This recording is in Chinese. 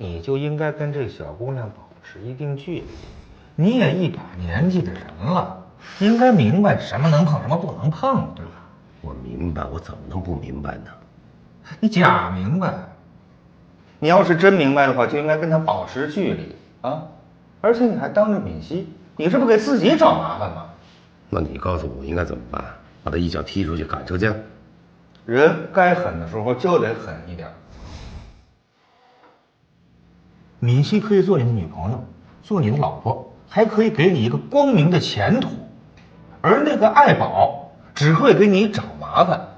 你就应该跟这个小姑娘保持一定距离。你也一把年纪的人了，应该明白什么能碰，什么不能碰，对吧？我明白，我怎么能不明白呢？你假明白。你要是真明白的话，就应该跟她保持距离啊！而且你还当着敏熙，你这不给自己找麻烦吗？那你告诉我应该怎么办？把他一脚踢出去，赶出去？人该狠的时候就得狠一点。敏熙可以做你的女朋友，做你的老婆，还可以给你一个光明的前途，而那个爱宝只会给你找麻烦。